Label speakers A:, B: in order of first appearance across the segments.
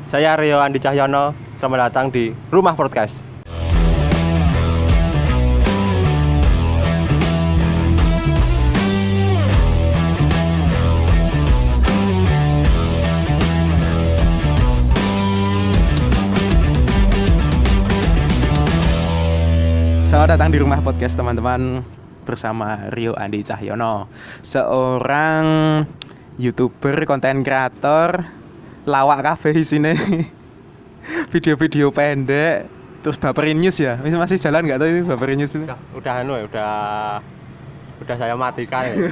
A: Saya Rio Andi Cahyono. Selamat datang di Rumah Podcast.
B: Selamat datang di Rumah Podcast teman-teman, bersama Rio Andi Cahyono, seorang YouTuber, konten kreator, lawak kafe di sini. Video-video pendek, terus baperin news ya. Masih jalan nggak tuh ini baperin news ini?
A: Udah saya matikan ya.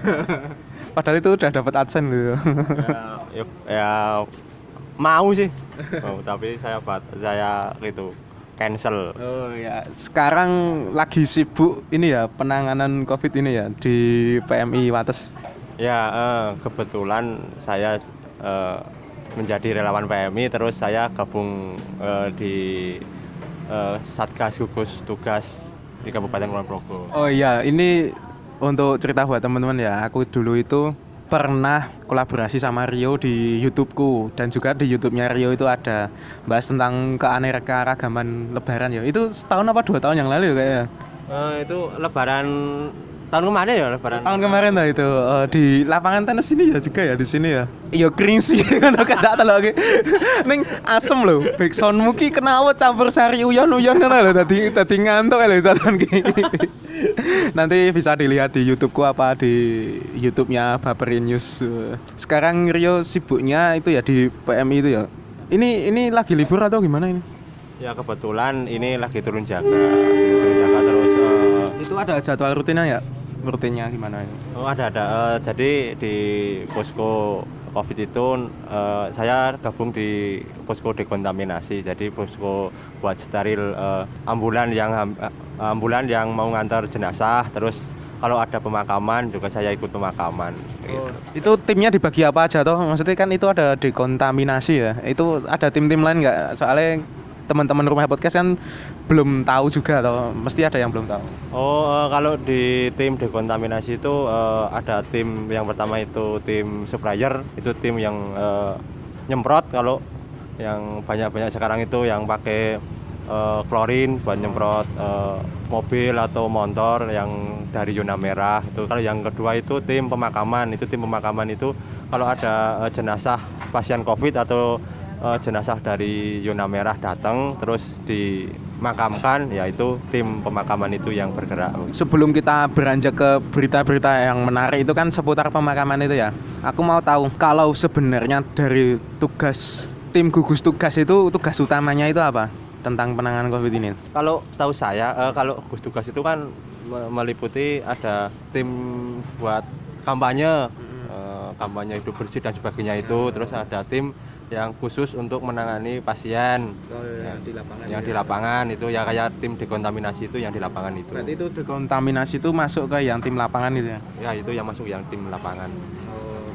B: Padahal itu udah dapat AdSense gitu.
A: ya mau sih. Tapi saya gitu cancel.
B: Oh ya, sekarang lagi sibuk ini ya, penanganan COVID ini ya di PMI Wates.
A: Ya, kebetulan saya menjadi relawan PMI, terus saya gabung di Satgas Gugus Tugas di Kabupaten Kulon Progo.
B: Oh iya, ini untuk cerita buat teman-teman ya. Aku dulu itu pernah kolaborasi sama Rio di YouTubeku, dan juga di YouTube-nya Rio itu ada bahas tentang keanekaragaman Lebaran ya. Itu setahun apa 2 tahun yang lalu ya kayaknya.
A: Itu Lebaran tahun kemarin ya, Lebaran.
B: Tahun kemarin lah itu di lapangan tenis ini ya juga ya di sini ya. Iya kering sih kan gak telo iki. Ning asem lho. Backsoundmu ki kenapa campur sari uyon-uyon ngono lho dadi ngantuk lho tatan ki. Nanti bisa dilihat di YouTubeku apa di YouTube-nya Baperin News. Sekarang Rio sibuknya itu ya di PMI itu ya. Ini lagi libur atau gimana ini?
A: Ya kebetulan ini lagi turun jaga terus.
B: Itu ada jadwal rutinnya ya? Rutinnya gimana ini?
A: Oh ada. Jadi di posko COVID itu saya gabung di posko dekontaminasi. Jadi posko buat steril ambulan yang mau ngantar jenazah. Terus kalau ada pemakaman juga saya ikut pemakaman.
B: Oh, itu timnya dibagi apa aja toh? Maksudnya kan itu ada dekontaminasi ya. Itu ada tim-tim lain nggak? Soalnya teman-teman Rumah Podcast kan belum tahu juga atau mesti ada yang belum tahu.
A: Kalau di tim dekontaminasi itu ada tim yang pertama itu tim supplier, itu tim yang nyemprot. Kalau yang banyak sekarang itu yang pakai klorin buat nyemprot mobil atau motor yang dari zona merah itu. Kalau yang kedua itu tim pemakaman. Itu tim pemakaman itu kalau ada jenazah pasien COVID atau jenazah dari zona merah datang terus dimakamkan, yaitu tim pemakaman itu yang bergerak.
B: Sebelum kita beranjak ke berita-berita yang menarik itu kan seputar pemakaman itu ya. Aku mau tahu kalau sebenarnya dari tugas tim gugus tugas itu tugas utamanya itu apa tentang penanganan COVID ini?
A: Kalau tahu saya, kalau gugus tugas itu kan meliputi ada tim buat kampanye, kampanye hidup bersih dan sebagainya itu. Terus ada tim yang khusus untuk menangani pasien di lapangan itu ya, kayak tim dekontaminasi itu yang di lapangan itu.
B: Berarti itu dekontaminasi itu masuk ke yang tim lapangan itu ya?
A: Ya itu yang masuk yang tim lapangan.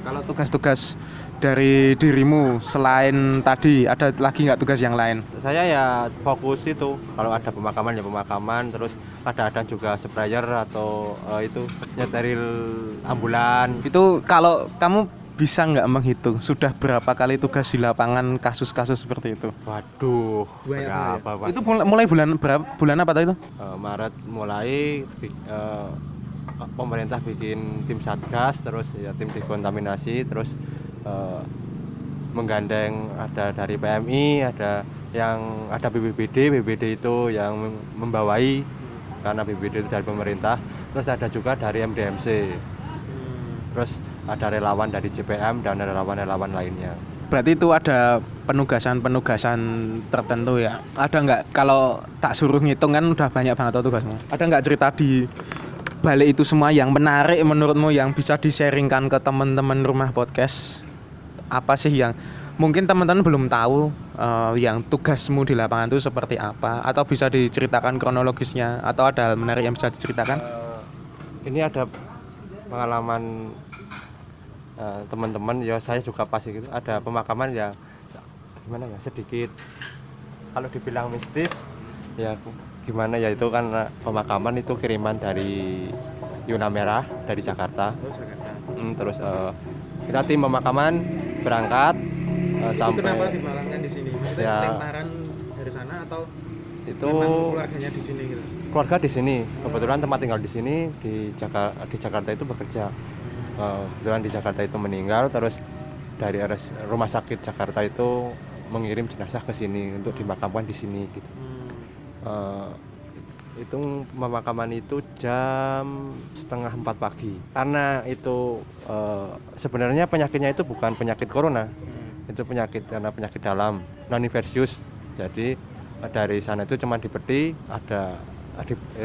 B: Kalau tugas-tugas dari dirimu selain tadi ada lagi nggak tugas yang lain?
A: Saya ya fokus itu kalau ada pemakaman ya pemakaman, terus kadang-kadang juga sprayer atau itu nyeteril ambulan.
B: Itu kalau kamu bisa nggak menghitung sudah berapa kali tugas di lapangan kasus-kasus seperti itu?
A: Waduh, berapa Pak?
B: Itu mulai bulan apa itu?
A: Maret mulai pemerintah bikin tim satgas, terus ya tim dekontaminasi, terus menggandeng ada dari PMI, ada BPBD itu yang membawai karena BPBD itu dari pemerintah, terus ada juga dari MDMC. Terus ada relawan dari JPM dan relawan lainnya.
B: Berarti itu ada penugasan tertentu ya? Ada nggak, kalau tak suruh ngitung kan udah banyak banget tugasmu. Ada nggak cerita di balik itu semua yang menarik menurutmu yang bisa di-sharingkan ke teman-teman Rumah Podcast? Apa sih yang mungkin teman-teman belum tahu yang tugasmu di lapangan itu seperti apa? Atau bisa diceritakan kronologisnya? Atau ada hal menarik yang bisa diceritakan?
A: Ini ada pengalaman teman-teman ya, saya juga pasti gitu, ada pemakaman yang gimana ya, sedikit kalau dibilang mistis ya gimana ya, itu kan pemakaman itu kiriman dari Yuna Merah dari Jakarta. Terus kita tim pemakaman berangkat
B: Itu
A: sampai
B: kenapa dimakamkan di sini? Maksudnya
A: Ya.
B: lemparan dari sana atau
A: itu
B: memang keluarganya di sini gitu?
A: keluarga di sini. Kebetulan tempat tinggal di sini di Jakarta itu bekerja. Kebetulan di Jakarta itu meninggal, terus dari rumah sakit Jakarta itu mengirim jenazah ke sini untuk dimakamkan di sini gitu. Eh, itu pemakaman itu jam 3:30 pagi karena itu sebenarnya penyakitnya itu bukan penyakit corona, itu karena penyakit dalam non infeksius. Jadi dari sana itu cuma dipeti,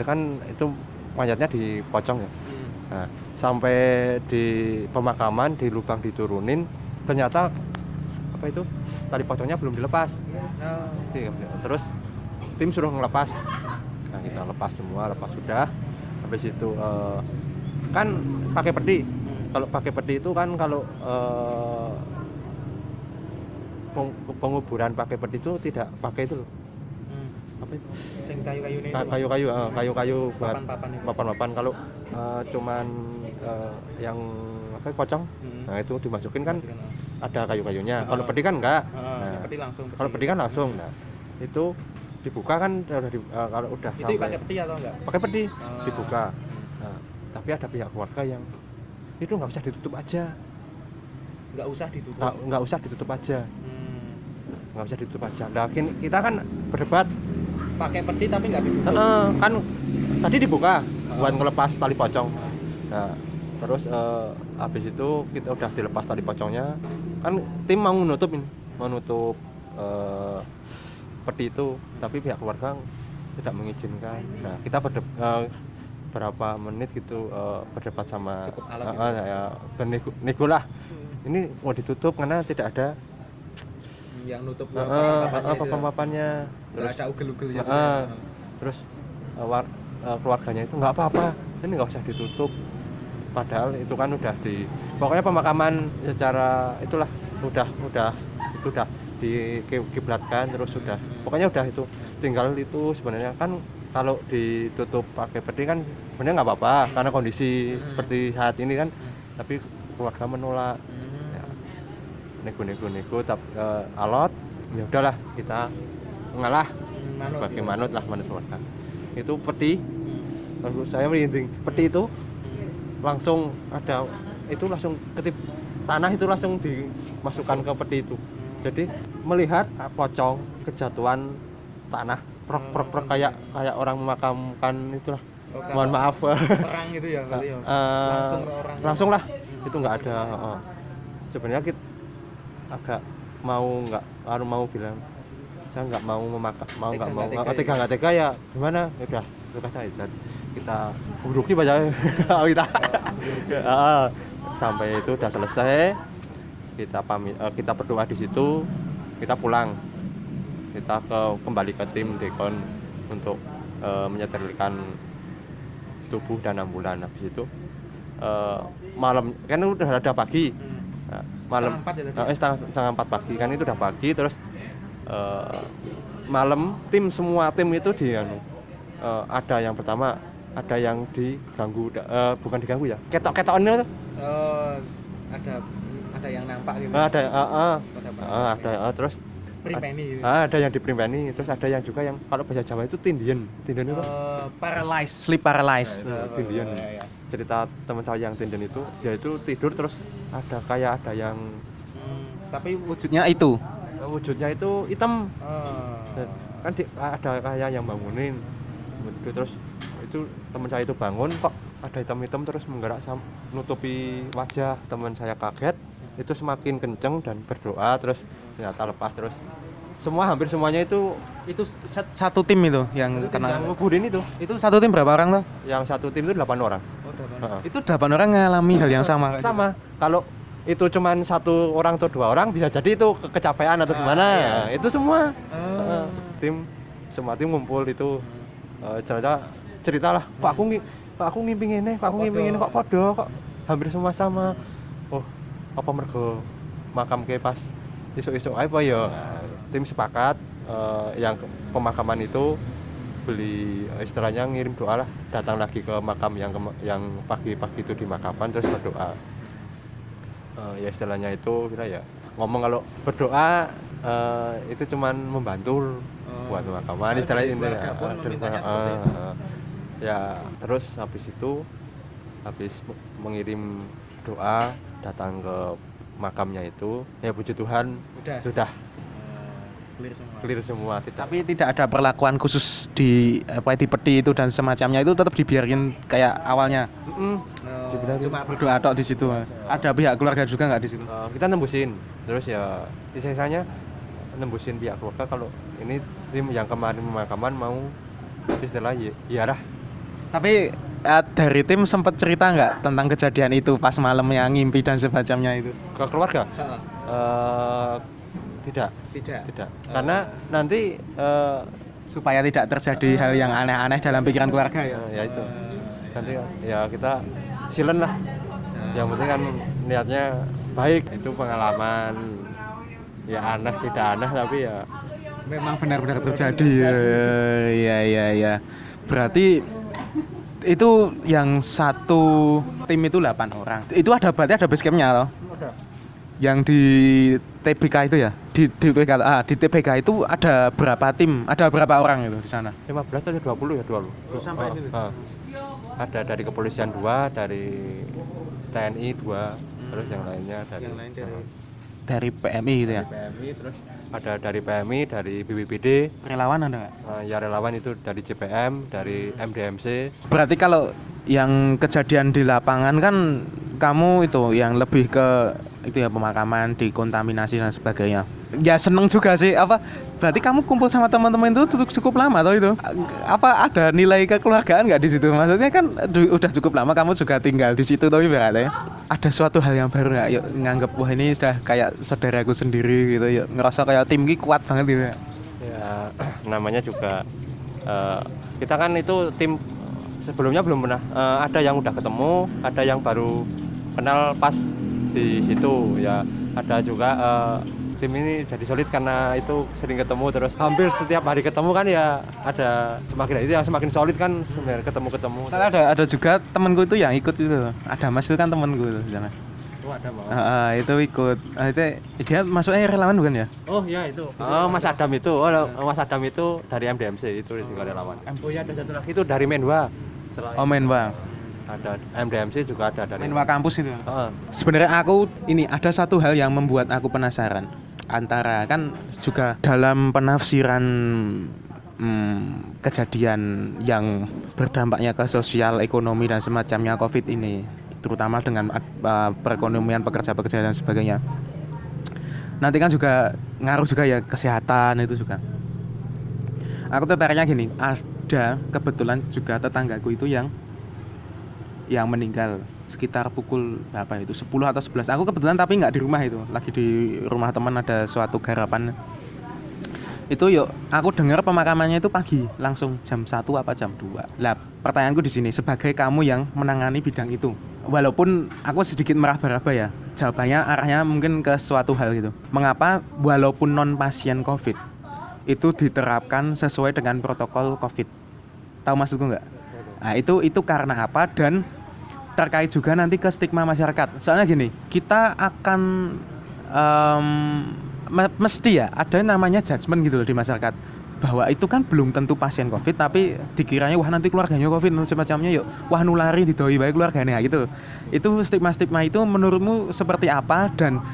A: kan itu mayatnya dipocong ya. Nah, sampai di pemakaman di lubang diturunin, ternyata apa itu tali pocongnya belum dilepas. Terus tim suruh ngelepas. Nah, kita lepas sudah. Habis itu kan pakai peti. Kalau pakai peti itu kan kalau penguburan pakai peti itu tidak pakai itu loh. Apa itu?
B: Sing kayu-kayu ini.
A: Kayu-kayu buat
B: Papan-papan itu.
A: papan-papan. Kalau cuman yang apa pocong, nah itu dimasukin kan ada kayu-kayunya. Kalau peti kan enggak. Nah,
B: peti langsung.
A: kalau peti kan langsung. Nah, itu dibuka kan kalau udah
B: Itu pakai peti atau enggak?
A: pakai peti dibuka. Nah, tapi ada pihak keluarga yang itu nggak usah ditutup aja.
B: Nggak usah ditutup.
A: Nggak usah ditutup aja. Nggak usah ditutup aja. Nah, kita kan berdebat.
B: Pakai peti tapi nggak ditutup.
A: Kan tadi dibuka buat ngelepas tali pocong. Nah, terus habis itu kita udah dilepas tali pocongnya. Kan tim mau nutup peti itu, tapi pihak keluarga tidak mengizinkan. Nah, kita berapa menit gitu berdebat sama saya nego lah. Ini mau ditutup karena tidak ada
B: yang nutup
A: papan-papannya.
B: Terus ada ugel-ugel ya.
A: Terus keluarganya itu nggak apa-apa, ini nggak usah ditutup. Padahal itu kan udah pokoknya pemakaman secara itulah udah dikiblatkan, terus pokoknya udah itu tinggal itu sebenarnya kan kalau ditutup pakai peti kan sebenarnya nggak apa-apa karena kondisi seperti saat ini kan, tapi keluarga menolak. Ya, nego tapi alot ya udahlah kita ngalah sebagai manut keluarga. Itu peti, lalu saya merinding, peti itu langsung langsung ketip tanah itu langsung dimasukkan ke peti itu. Jadi melihat pocong kejatuhan tanah prok kayak orang memakamkan itulah. Mohon maaf.
B: Perang gitu ya kali ya.
A: Langsung lah. Itu nggak ada. Sebenarnya kita agak mau bilang saya nggak mau nggak tega ya gimana ya udah kita uruki aja kita sampai itu udah selesai. Kita pamit, kita berdoa di situ, kita pulang, kita kembali ke tim dekon untuk menyetelkan tubuh dan ambulan. Habis itu malam kan udah ada pagi, malam setengah 4 pagi kan itu udah pagi. Terus malam semua tim itu ada yang pertama ada yang diganggu, bukan diganggu ya, ketok-ketokan itu.
B: Ada yang nampak gitu.
A: Terus
B: primpeni gitu.
A: Ada yang diprimpeni, terus ada yang juga yang kalau bahasa Jawa itu tindian itu
B: sleep paralyzed.
A: Tindian. Cerita teman saya yang tindian itu, dia itu tidur terus ada yang
B: tapi wujudnya itu
A: hitam. Kan ada kayak yang bangunin. Terus itu teman saya itu bangun kok ada hitam-hitam terus menggerak nutupi wajah. Teman saya kaget, itu semakin kenceng dan berdoa, terus ternyata lepas. Terus hampir semuanya itu
B: satu tim itu yang kena
A: nguburin itu
B: satu tim berapa orang tuh?
A: Yang satu tim itu 8 orang.
B: Itu 8 orang ngalami hal yang sama?
A: Kalau itu cuman 1 orang atau 2 orang bisa jadi itu kecapean atau gimana.
B: Iya.
A: Itu semua semua tim ngumpul itu. Ceritalah, Pak aku ngimpi ngene, kok podo, kok hampir semua sama. Oh, apa mergo makam ke pas esuk-esuk ae apa ya. Tim sepakat yang pemakaman itu beli istilahnya ngirim doa lah, datang lagi ke makam yang pagi-pagi itu dimakamkan terus berdoa. Ya istilahnya itu kira ya ngomong kalau berdoa itu cuman membantu buat pemakaman istilahnya intinya. Ya terus habis itu mengirim doa datang ke makamnya itu ya puji Tuhan sudah clear semua
B: Tapi tidak ada perlakuan khusus di peti itu dan semacamnya, itu tetap dibiarin kayak awalnya. Cuma berdoa tok di situ. Ada pihak keluarga juga nggak di situ?
A: Kita nembusin terus ya istilahnya nembusin pihak keluarga kalau ini tim yang kemarin pemakaman mau istilah ya dah.
B: Tapi dari tim sempat cerita nggak tentang kejadian itu pas malamnya ngimpi dan semacamnya itu?
A: Ke keluarga? Tidak. Karena nanti
B: supaya tidak terjadi hal yang aneh-aneh dalam pikiran keluarga ya.
A: Ya itu. Nanti ya kita silent lah. Yang penting kan niatnya baik. Itu pengalaman ya aneh tidak aneh tapi ya
B: memang benar-benar terjadi. Ya. Berarti itu yang satu tim itu 8 orang. Itu berarti ada base camp-nya loh.
A: ada.
B: Yang di TBK itu ya. Di TBK itu ada berapa tim? Ada berapa orang itu di sana?
A: 15 atau 20 ya 20.
B: Sampai itu.
A: Ada dari kepolisian 2, dari TNI 2, terus yang lainnya
B: dari PMI gitu ya.
A: Dari PMI terus ada dari PMI, dari BPBD.
B: Relawan ada nggak?
A: Ya relawan itu dari CPM, dari MDMC.
B: Berarti kalau yang kejadian di lapangan kan kamu itu yang lebih ke itu ya, pemakaman, dikontaminasi dan sebagainya. Ya seneng juga sih. Berarti kamu kumpul sama teman-teman itu cukup lama atau itu? Ada nilai kekeluargaan nggak di situ? Maksudnya kan udah cukup lama kamu juga tinggal di situ, tapi berarti ada suatu hal yang baru nggak? Yuk nganggep wah ini sudah kayak saudaraku sendiri gitu. Yuk ngerasa kayak tim ini kuat banget gitu.
A: Ya namanya juga kita kan itu tim sebelumnya belum pernah, ada yang udah ketemu, ada yang baru kenal pas di situ ya, ada juga tim ini jadi solid karena itu sering ketemu terus hampir setiap hari ketemu kan ya, ada semakin solid kan sebenarnya ketemu.
B: Soalnya ada juga temanku itu yang ikut itu, ada Mas itu kan temanku itu di sana.
A: Oh ada Mas.
B: Itu ikut. Itu dia masuknya relawan bukan ya?
A: Oh iya itu. Mas Adam itu. Mas Adam itu dari MDMC itu juga relawan. Oh iya ada satu lagi itu dari Menwa.
B: Menwa.
A: Ada MDMC juga ada dari
B: Menwa kampus itu. Sebenarnya aku ini ada satu hal yang membuat aku penasaran. Antara kan juga dalam penafsiran kejadian yang berdampaknya ke sosial, ekonomi dan semacamnya COVID ini, terutama dengan perekonomian pekerja-pekerja dan sebagainya. Nanti kan juga ngaruh juga ya kesehatan itu juga. Aku tertariknya gini, ada kebetulan juga tetanggaku itu yang meninggal sekitar pukul berapa itu, 10 atau 11. Aku kebetulan tapi nggak di rumah itu, lagi di rumah teman, ada suatu garapan. Itu aku dengar pemakamannya itu pagi, langsung jam 1 apa jam 2. Lah, pertanyaanku di sini, sebagai kamu yang menangani bidang itu, walaupun aku sedikit meraba-raba ya, jawabannya arahnya mungkin ke suatu hal gitu. Mengapa walaupun non pasien COVID itu diterapkan sesuai dengan protokol COVID? Tahu maksudku nggak? Nah, itu karena apa, dan terkait juga nanti ke stigma masyarakat. Soalnya gini, kita akan mesti ya ada namanya judgement gitu loh di masyarakat, bahwa itu kan belum tentu pasien COVID tapi dikiranya wah nanti keluarganya COVID semacamnya, wah nulari didoi baik keluarganya gitu. Itu stigma itu menurutmu seperti apa, dan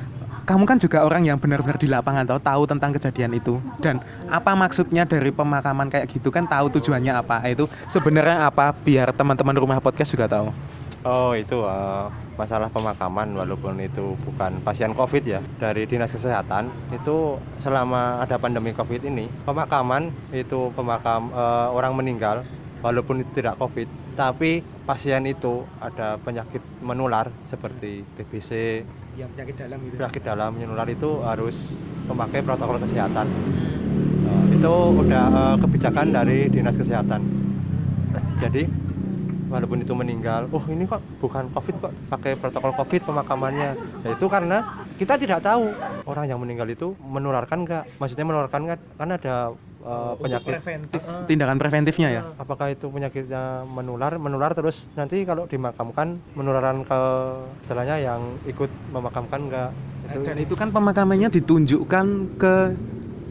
B: kamu kan juga orang yang benar-benar di lapangan tahu tentang kejadian itu, dan apa maksudnya dari pemakaman kayak gitu, kan tahu tujuannya apa, itu sebenarnya apa, biar teman-teman rumah podcast juga tahu.
A: Oh itu masalah pemakaman, walaupun itu bukan pasien COVID ya, dari Dinas Kesehatan itu selama ada pandemi COVID ini, pemakaman itu orang meninggal walaupun itu tidak COVID, tapi pasien itu ada penyakit menular seperti TBC,
B: yang penyakit dalam gitu.
A: Penyakit dalam menular itu harus memakai protokol kesehatan. Itu udah kebijakan dari Dinas Kesehatan. Jadi walaupun itu meninggal, ini kok bukan COVID kok pakai protokol COVID pemakamannya. Ya itu karena kita tidak tahu orang yang meninggal itu menularkan nggak, maksudnya menularkan nggak, kan ada penyakit
B: preventif, tindakan preventifnya ya.
A: apakah itu penyakitnya menular terus nanti kalau dimakamkan penularan ke istilahnya yang ikut memakamkan enggak
B: Dan itu kan pemakamannya ditunjukkan ke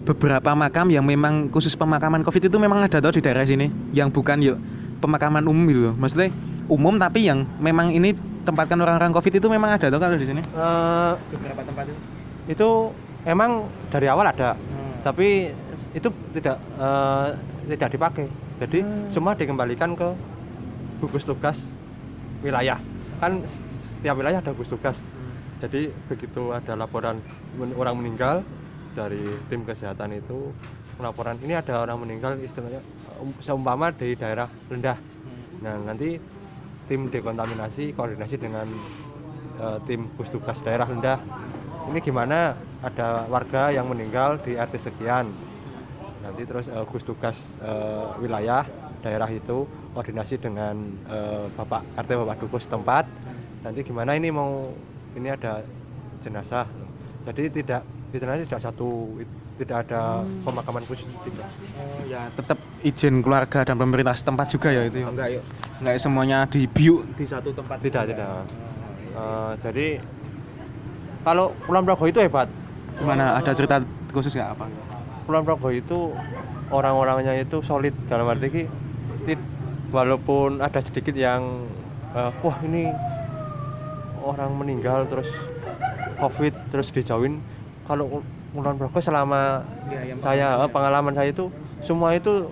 B: beberapa makam yang memang khusus pemakaman COVID itu memang ada tau di daerah sini, yang bukan yuk pemakaman umum gitu. Maksudnya umum tapi yang memang ini tempatkan orang-orang COVID itu memang ada tau kalau di sini. Beberapa tempat
A: itu emang dari awal ada, tapi itu tidak dipakai. Jadi semua dikembalikan ke gugus tugas wilayah. Kan setiap wilayah ada gugus tugas. Jadi begitu ada laporan orang meninggal dari tim kesehatan itu laporan ini ada orang meninggal istilahnya seumpama di daerah rendah. Nah nanti tim dekontaminasi koordinasi dengan tim gugus tugas daerah rendah. Ini gimana ada warga yang meninggal di RT sekian. Nanti terus gugus tugas wilayah daerah itu koordinasi dengan Bapak RT Bapak Dukus setempat. Nanti gimana ini ini ada jenazah. Jadi tidak satu, tidak ada pemakaman khusus tidak.
B: Ya tetap izin keluarga dan pemerintah setempat juga ya itu. Enggak semuanya dibiuk di satu tempat.
A: Tidak. Jadi kalau Kulon Progo itu hebat.
B: Gimana? Ada cerita khusus nggak apa?
A: Kulon Progo itu orang-orangnya itu solid dalam arti walaupun ada sedikit yang wah ini orang meninggal terus COVID terus dijauhin. Kalau Kulon Progo selama pengalaman saya itu semua itu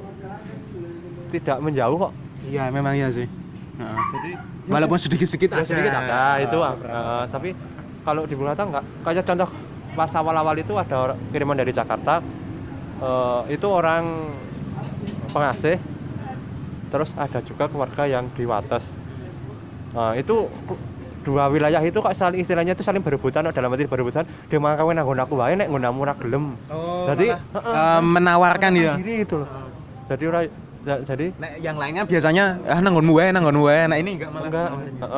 A: tidak menjauh kok.
B: Iya memang iya sih.
A: Jadi
B: walaupun sedikit-sedikit
A: ada itu tapi kalau di Bunglata enggak. Kayak contoh pas awal-awal itu ada kiriman dari Jakarta, itu orang pengasih, terus ada juga keluarga yang di Wates. Itu dua wilayah itu kok saling istilahnya itu saling berebutan, dalam arti berebutan dia mangkawe nanggon aku wae nek nggonmu ora gelem. Jadi
B: menawarkan ya.
A: Diri itu loh. Jadi
B: nek yang lainnya biasanya nanggonmu wae. Nah ini enggak malah.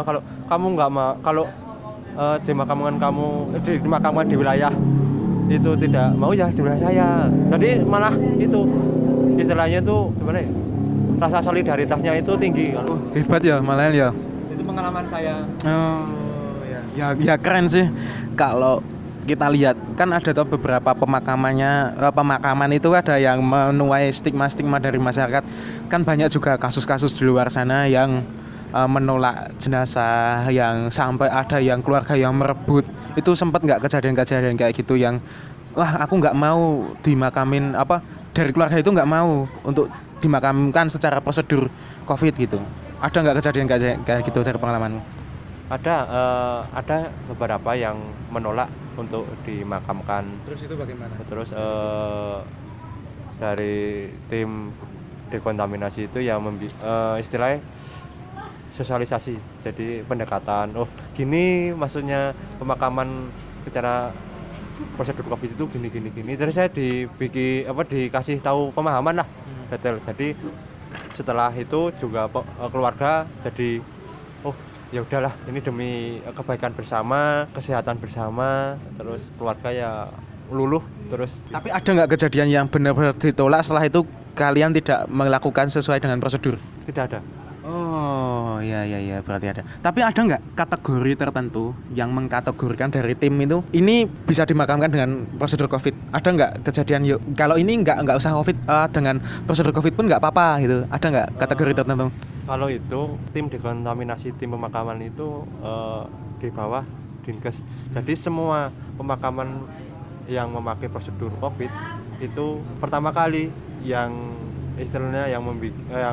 A: Kalau kamu enggak kalau dimakamkan di wilayah itu tidak mau ya di wilayah saya. Jadi malah itu istilahnya itu gimana ya? Rasa solidaritasnya itu tinggi kalau.
B: Hebat ya malahan ya.
A: Itu pengalaman saya.
B: Ya keren sih. Kalau kita lihat kan ada tuh beberapa pemakaman itu ada yang menuai stigma dari masyarakat. Kan banyak juga kasus-kasus di luar sana yang menolak jenazah, yang sampai ada yang keluarga yang merebut. Itu sempat nggak kejadian kayak gitu yang wah aku nggak mau dimakamin dari keluarga itu nggak mau untuk dimakamkan secara prosedur COVID gitu. Ada nggak kejadian kayak gitu dari pengalamanmu?
A: Ada beberapa yang menolak untuk dimakamkan.
B: Terus itu bagaimana?
A: Terus dari tim dekontaminasi itu yang istilahnya sosialisasi, jadi pendekatan. Oh gini maksudnya pemakaman secara prosedur COVID itu gini. Terus saya dikasih tahu pemahaman lah detail. Jadi setelah itu juga keluarga jadi oh ya udahlah ini demi kebaikan bersama, kesehatan bersama, terus keluarga ya luluh terus.
B: Tapi ada nggak kejadian yang benar-benar ditolak setelah itu kalian tidak melakukan sesuai dengan prosedur?
A: Tidak ada.
B: Oh iya berarti ada. Tapi ada nggak kategori tertentu yang mengkategorikan dari tim itu ini bisa dimakamkan dengan prosedur COVID? Ada nggak kejadian yuk kalau ini nggak usah COVID dengan prosedur COVID pun nggak apa-apa gitu? Ada nggak kategori tertentu?
A: Kalau itu tim dekontaminasi, tim pemakaman itu di bawah Dinkes. Jadi semua pemakaman yang memakai prosedur COVID itu pertama kali yang istilahnya yang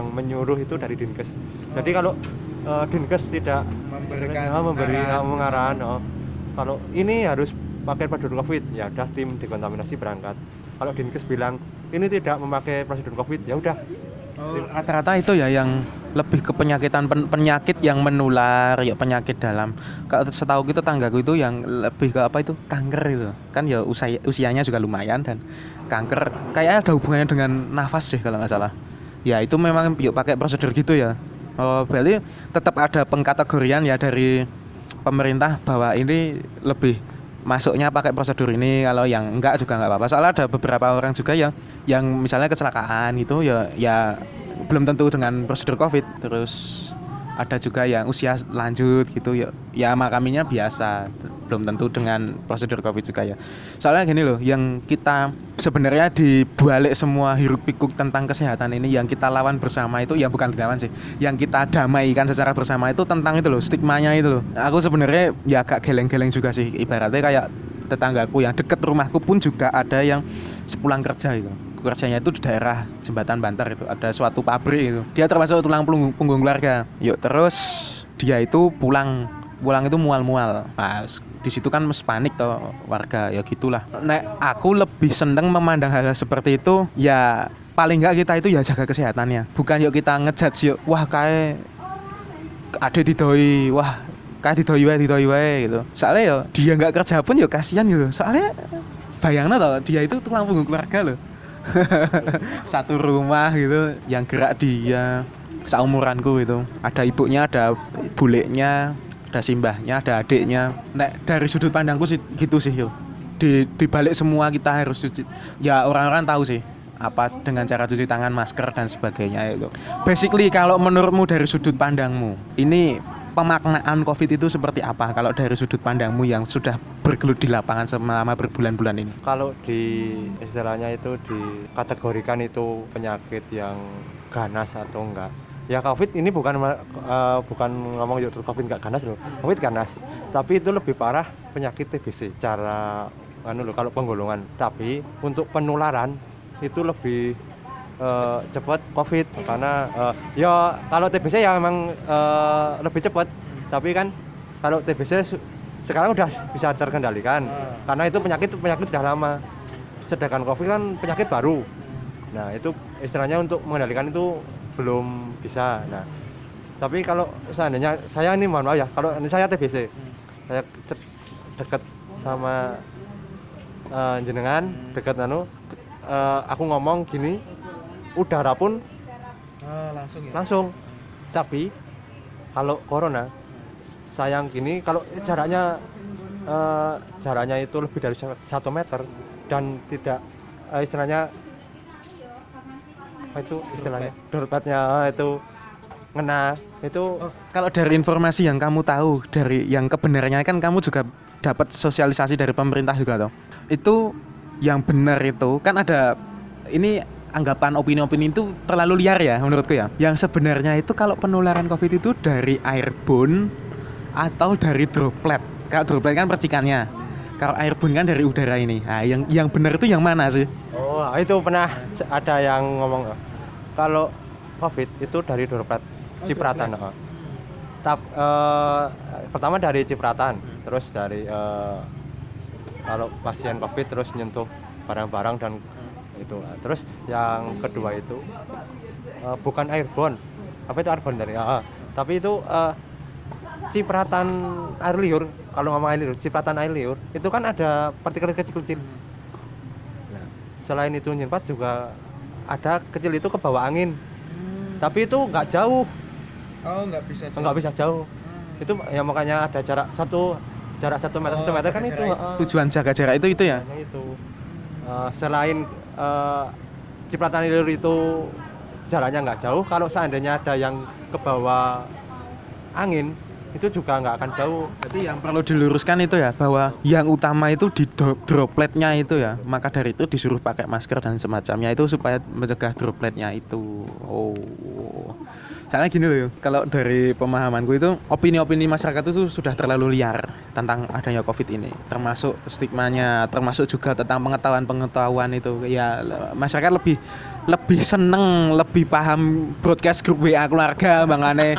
A: menyuruh itu dari Dinkes. Jadi kalau Dinkes tidak memberi pengarahan, kalau ini harus pakai prosedur COVID, ya udah tim dekontaminasi berangkat. Kalau Dinkes bilang ini tidak memakai prosedur COVID, ya udah.
B: Rata-rata itu ya yang lebih ke penyakit yang menular, ya penyakit dalam. Kalau setahu gitu tanggaku itu yang lebih ke kanker itu. Kan ya usianya juga lumayan dan kanker kayaknya ada hubungannya dengan nafas deh kalau nggak salah. Ya itu memang yuk pakai prosedur gitu ya. Berarti tetap ada pengkategorian ya dari pemerintah bahwa ini lebih masuknya pakai prosedur ini, kalau yang enggak juga enggak apa-apa. Soalnya ada beberapa orang juga yang misalnya kecelakaan gitu ya belum tentu dengan prosedur Covid. Terus ada juga yang usia lanjut gitu ya makaminya biasa, belum tentu dengan prosedur Covid juga ya. Soalnya gini loh, yang kita sebenarnya di balik semua hiruk pikuk tentang kesehatan ini yang kita lawan bersama itu, ya bukan dilawan sih, yang kita damaikan secara bersama itu tentang itu loh, stigmanya itu loh. Aku sebenarnya ya agak geleng-geleng juga sih, ibaratnya kayak tetanggaku yang deket rumahku pun juga ada yang sepulang kerja itu, kerjanya itu di daerah Jembatan Bantar itu, ada suatu pabrik itu. Dia termasuk tulang punggung keluarga. Yuk, terus dia itu pulang itu mual-mual. Nah, di situ kan mesti panik toh warga, ya gitulah. Nek aku lebih seneng memandang hal seperti itu, ya paling enggak kita itu ya jaga kesehatannya. Bukan yuk kita ngejudge yuk, wah kayak ada didoi, wah kayak didoi wae gitu. Soalnya ya dia enggak kerja pun ya kasihan gitu. Soalnya bayangna toh, dia itu tulang punggung keluarga loh. Satu rumah gitu yang gerak dia seumuranku itu, ada ibunya, ada buleknya, ada simbahnya, ada adiknya. Nek dari sudut pandangku sih gitu sih yo. Di balik semua kita harus cuci, ya orang-orang tahu sih apa dengan cara cuci tangan, masker dan sebagainya itu. Basically kalau menurutmu dari sudut pandangmu ini pemaknaan Covid itu seperti apa kalau dari sudut pandangmu yang sudah bergelut di lapangan selama berbulan-bulan ini?
A: Kalau di istilahnya itu dikategorikan itu penyakit yang ganas atau enggak, ya Covid ini bukan ngomong yuk Covid enggak ganas loh, Covid ganas, tapi itu lebih parah penyakit TBC cara kalau penggolongan, tapi untuk penularan itu lebih cepat Covid, karena ya kalau TBC ya memang lebih cepat, tapi kan kalau TBC sekarang udah bisa terkendalikan karena itu penyakit udah lama, sedangkan Covid kan penyakit baru. Nah itu istilahnya untuk mengendalikan itu belum bisa. Nah tapi kalau seandainya saya ini mohon maaf ya, kalau saya TBC, saya dekat sama jenengan, dekat aku ngomong gini, udara pun langsung. Tapi kalau corona sayang gini, kalau jaraknya itu lebih dari 1 meter dan tidak istilahnya itu istilahnya dompetnya itu ngena itu.
B: Kalau dari informasi yang kamu tahu, dari yang kebenarannya kan kamu juga dapat sosialisasi dari pemerintah juga toh. Itu yang benar itu kan ada ini anggapan opini-opini itu terlalu liar ya menurutku ya. Yang sebenarnya itu kalau penularan Covid itu dari airborne atau dari droplet. Kalau droplet kan percikannya. Kalau airborne kan dari udara ini. Nah, yang benar itu yang mana sih?
A: Oh, itu pernah ada yang ngomong kalau Covid itu dari droplet cipratan. Pertama dari cipratan, terus dari kalau pasien Covid terus nyentuh barang-barang dan itu. Terus yang kedua itu bukan airborne. Apa itu airborne dari? Tapi itu cipratan air liur. Kalau ngomong air liur, cipratan air liur itu kan ada partikel kecil-kecil. Nah, selain itu nyempat juga ada kecil itu ke bawah angin. Tapi itu nggak jauh.
B: Oh, nggak bisa
A: jauh. Itu ya makanya ada jarak 1 meter kan itu.
B: Tujuan jaga jarak itu ya.
A: Nah, itu selain cipratan air liur itu jalannya nggak jauh, kalau seandainya ada yang ke bawah angin itu juga nggak akan jauh.
B: Berarti yang perlu diluruskan itu ya, bahwa yang utama itu di dropletnya itu ya. Maka dari itu disuruh pakai masker dan semacamnya itu supaya mencegah dropletnya itu. Oh. Soalnya gini loh, kalau dari pemahamanku itu opini-opini masyarakat itu sudah terlalu liar tentang adanya Covid ini, termasuk stigmanya, termasuk juga tentang pengetahuan itu. Ya masyarakat lebih seneng, lebih paham broadcast grup WA keluarga bangane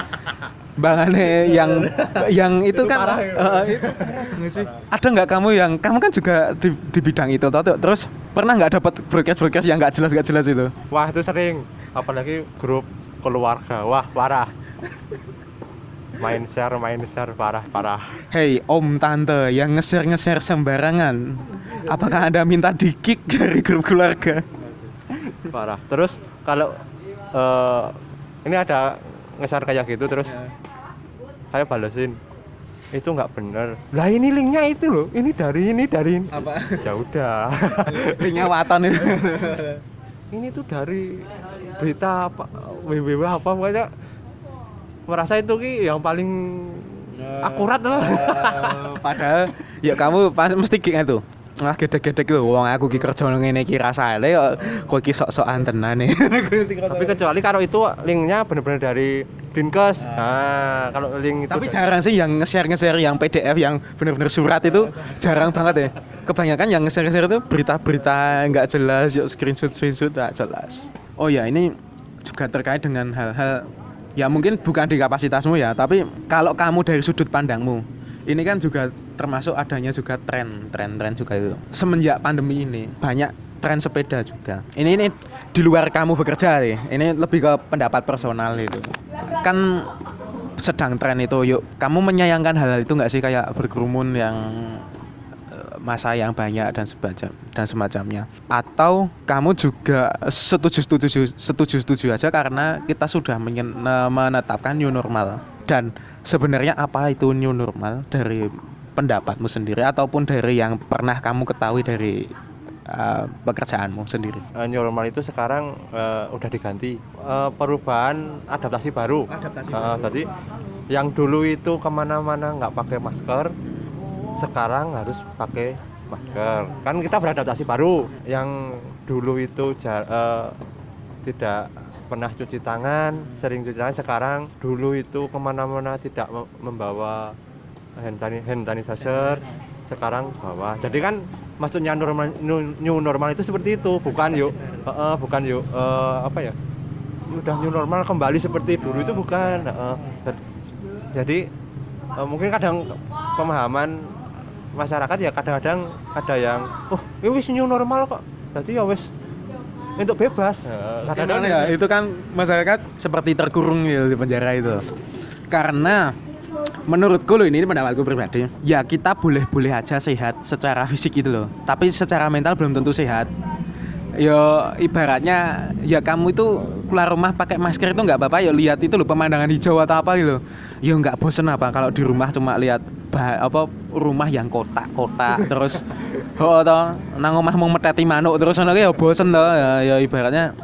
B: yang itu kan itu sih. Ada nggak kamu kan juga di bidang itu toh, terus pernah nggak dapat broadcast yang nggak jelas itu?
A: Wah itu sering, apalagi grup keluarga, wah parah. main share parah.
B: Hei om tante yang nge-share sembarangan, apakah Anda minta di-kick dari grup keluarga?
A: Parah. Terus kalau ini ada nge-share kayak gitu terus saya balesin, itu nggak bener. Lah ini linknya itu loh, ini dari ini.
B: Apa?
A: Ya udah.
B: Linknya waton itu.
A: Ini tuh dari berita apa, www apa, pokoknya merasa itu ki yang paling akurat lah.
B: Padahal ya kamu mesti kayak tuh. Wah gedek-gedek tuh, wong aku ki kerja ngene iki rasane kok kowe ki sok-sokan tenan nih.
A: Tapi kecuali kalau itu linknya bener-bener dari Dinkes. Nah, kalau link itu
B: Tapi jarang sih yang nge-share yang PDF yang bener-bener surat itu jarang banget ya. Kebanyakan yang nge-share itu berita-berita nggak jelas, yuk screenshot nggak jelas. Oh ya, ini juga terkait dengan hal-hal ya mungkin bukan di kapasitasmu ya, tapi kalau kamu dari sudut pandangmu, ini kan juga termasuk adanya juga tren juga itu. Semenjak pandemi ini banyak tren sepeda juga. Ini di luar kamu bekerja nih. Ini lebih ke pendapat personal itu. Kan sedang tren itu, yuk kamu menyayangkan hal itu nggak sih, kayak berkerumun yang masa yang banyak dan semacamnya, atau kamu juga setuju aja karena kita sudah menetapkan new normal? Dan sebenarnya apa itu new normal dari pendapatmu sendiri ataupun dari yang pernah kamu ketahui dari pekerjaanmu sendiri?
A: New normal itu sekarang udah diganti, perubahan adaptasi baru. Tadi yang dulu itu kemana-mana nggak pakai masker, sekarang harus pakai masker. Kan kita beradaptasi baru. Yang dulu itu tidak pernah cuci tangan, sering cuci tangan. Sekarang dulu itu kemana-mana tidak membawa hand sanitizer, sekarang bawa. Jadi kan maksudnya new normal itu seperti itu, bukan yuk apa ya, udah new normal kembali seperti dulu, itu bukan. Jadi mungkin kadang pemahaman masyarakat ya kadang-kadang ada yang ini wis new normal kok, jadi ya wis untuk bebas.
B: Kadang-kadang ya itu kan masyarakat seperti terkurung gitu di penjara itu. Karena menurutku loh, ini pendapatku pribadi, ya kita boleh aja sehat secara fisik itu loh, tapi secara mental belum tentu sehat. Yo ibaratnya ya kamu itu keluar rumah pakai masker itu nggak apa-apa, ya lihat itu loh pemandangan hijau atau apa gitu. Yo nggak bosen apa kalau di rumah cuma lihat rumah yang kotak-kotak terus toh nang omah mau meteti manuk terus ngono ya bosen toh. Ya ibaratnya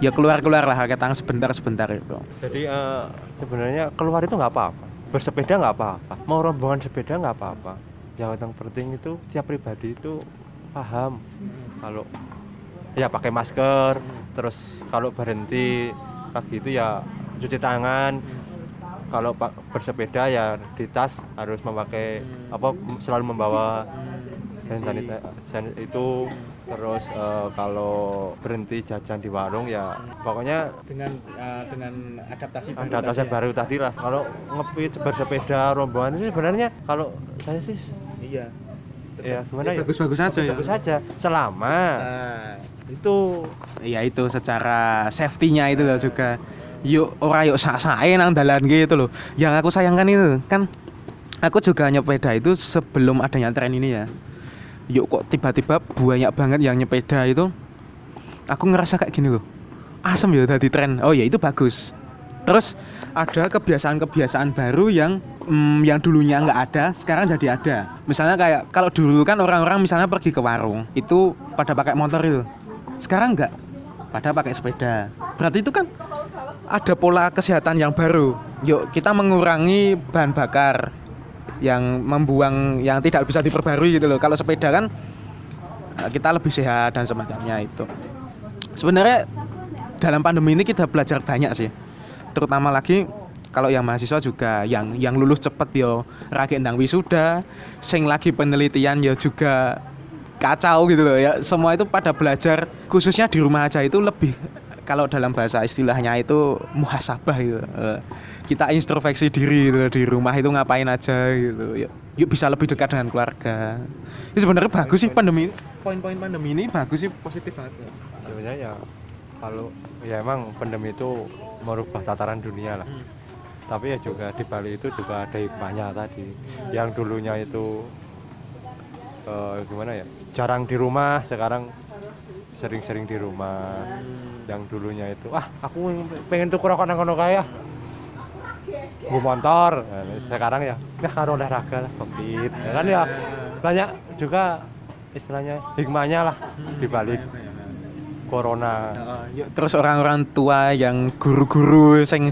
B: ya keluar lah ketang sebentar itu.
A: Jadi sebenarnya keluar itu nggak apa-apa, bersepeda nggak apa-apa, mau rombongan sepeda nggak apa-apa. Yang penting itu tiap pribadi itu paham kalau ya pakai masker, terus kalau berhenti pagi itu ya cuci tangan, kalau bersepeda ya di tas harus memakai selalu membawa hand sanitizer itu. Terus kalau berhenti jajan di warung ya pokoknya dengan adaptasi baru tadi lah. Kalau bersepeda rombongan ini sebenarnya kalau saya sih
B: iya
A: ya gimana ya,
B: bagus saja
A: selama itu
B: ya itu secara safety-nya itu loh juga. Yuk yuk sak-sake nang dalan gitu loh. Yang aku sayangkan itu kan aku juga nyepeda itu sebelum adanya tren ini ya. Yuk kok tiba-tiba banyak banget yang nyepeda itu. Aku ngerasa kayak gini loh, asem ya tadi tren. Oh ya itu bagus. Terus ada kebiasaan baru yang dulunya nggak ada, sekarang jadi ada. Misalnya kayak kalau dulu kan orang-orang misalnya pergi ke warung itu pada pakai motor itu, sekarang nggak, pada pakai sepeda. Berarti itu kan ada pola kesehatan yang baru. Yuk kita mengurangi bahan bakar yang membuang yang tidak bisa diperbarui gitu loh. Kalau sepeda kan kita lebih sehat dan semacamnya itu. Sebenarnya dalam pandemi ini kita belajar banyak sih. Terutama lagi kalau yang mahasiswa juga yang lulus cepet yo ragi endang wisuda, sing lagi penelitian ya juga kacau gitu loh ya. Semua itu pada belajar, khususnya di rumah aja itu lebih, kalau dalam bahasa istilahnya itu muhasabah gitu. Kita introspeksi diri gitu, di rumah itu ngapain aja gitu. Yuk bisa lebih dekat dengan keluarga. Ini sebenarnya bagus sih pandemi ini. Poin-poin pandemi ini bagus sih, positif banget.
A: Sebenarnya ya kalau ya emang pandemi itu merubah tataran dunia lah. Tapi ya juga di Bali itu juga ada hikmahnya tadi. Yang dulunya itu gimana ya, jarang di rumah, sekarang sering-sering di rumah. Yang dulunya itu aku pengen tuker rokok nang kono kae. bu motor. Nah, sekarang ya karo olahraga lah Covid. Ya kan ya banyak juga istilahnya hikmahnya lah di balik corona.
B: Terus orang-orang tua yang guru-guru sing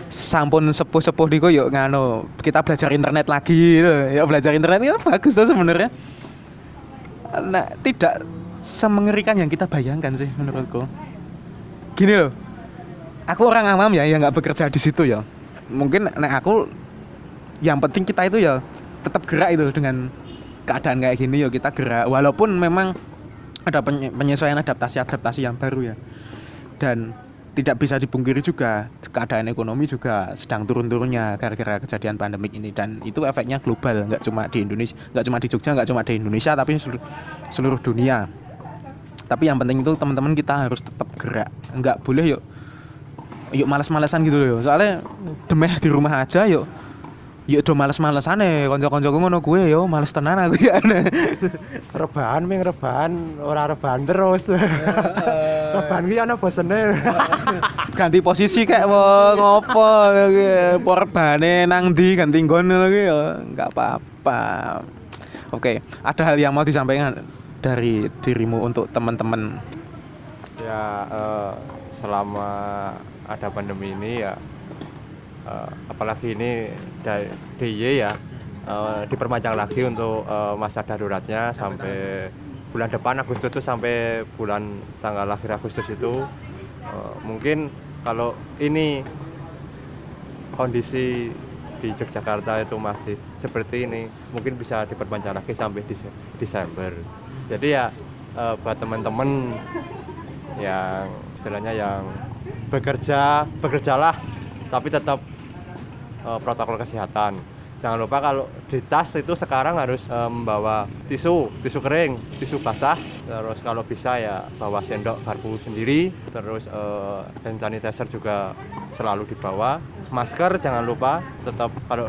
B: sampun sepuh-sepuh diku yuk ngano kita belajar internet lagi gitu. Ya belajar internet itu bagus tuh sebenarnya. Nah, tidak semengerikan yang kita bayangkan sih menurutku. Gini loh. Aku orang awam ya yang nggak bekerja di situ ya. Mungkin aku yang penting kita itu ya tetap gerak itu dengan keadaan kayak gini ya kita gerak walaupun memang ada penyesuaian adaptasi yang baru ya. Dan tidak bisa dipungkiri juga keadaan ekonomi juga sedang turun-turunnya gara-gara kejadian pandemik ini dan itu efeknya global, nggak cuma di Indonesia, nggak cuma di Jogja, nggak cuma di Indonesia tapi seluruh dunia. Tapi yang penting itu teman-teman kita harus tetap gerak, nggak boleh yuk malas-malasan gitu loh. Soalnya demeh di rumah aja yuk do males-malesan kanca-kancaku ngono kuwe yo males tenan aku ya.
A: Rebahan ora rebahan terus. Rebahan ki ana bosene.
B: Ganti posisi kayak ngopo rebane nang ndi ganti nggon lagi ya enggak apa-apa. Oke, ada hal yang mau disampaikan dari dirimu untuk teman-teman?
A: Ya selama ada pandemi ini ya apalagi ini DIY ya diperpanjang lagi untuk masa daruratnya sampai bulan depan Agustus itu sampai bulan tanggal akhir Agustus itu mungkin kalau ini kondisi di Yogyakarta itu masih seperti ini mungkin bisa diperpanjang lagi sampai Desember. Jadi ya buat teman-teman yang istilahnya yang bekerjalah tapi tetap protokol kesehatan. Jangan lupa kalau di tas itu sekarang harus membawa tisu kering, tisu basah. Terus kalau bisa ya bawa sendok garpu sendiri. Terus hand sanitizer juga selalu dibawa. Masker jangan lupa, tetap kalau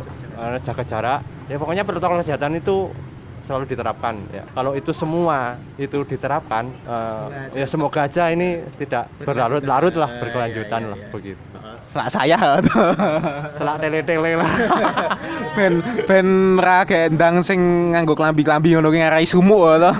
A: jaga jarak. Ya pokoknya protokol kesehatan itu selalu diterapkan. Ya. Kalau itu semua itu diterapkan, ya semoga aja ini tidak berlarut-larut lah, berkelanjutan lah begitu.
B: Selak saya
A: selak tele-tele lah.
B: ben ra gendang sing nganggo klambi-klambi ngono ki ngarai sumuk to.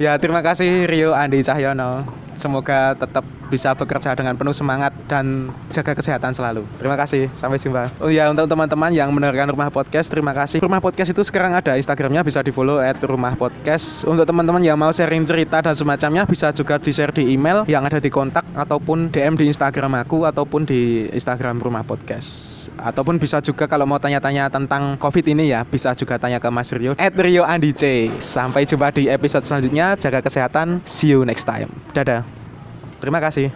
B: Ya terima kasih Rio Andi Cahyono. Semoga tetap bisa bekerja dengan penuh semangat dan jaga kesehatan selalu. Terima kasih, sampai jumpa. Oh ya, untuk teman-teman yang mendengarkan Rumah Podcast, terima kasih. Rumah Podcast itu sekarang ada Instagramnya, bisa di follow @rumahpodcast. Untuk teman-teman yang mau sharing cerita dan semacamnya, bisa juga di share di email yang ada di kontak ataupun DM di Instagram aku ataupun di Instagram Rumah Podcast. Ataupun bisa juga kalau mau tanya-tanya tentang COVID ini ya, bisa juga tanya ke Mas Rio @RioAndiC. Sampai jumpa di episode selanjutnya. Jaga kesehatan. See you next time. Dadah. Terima kasih.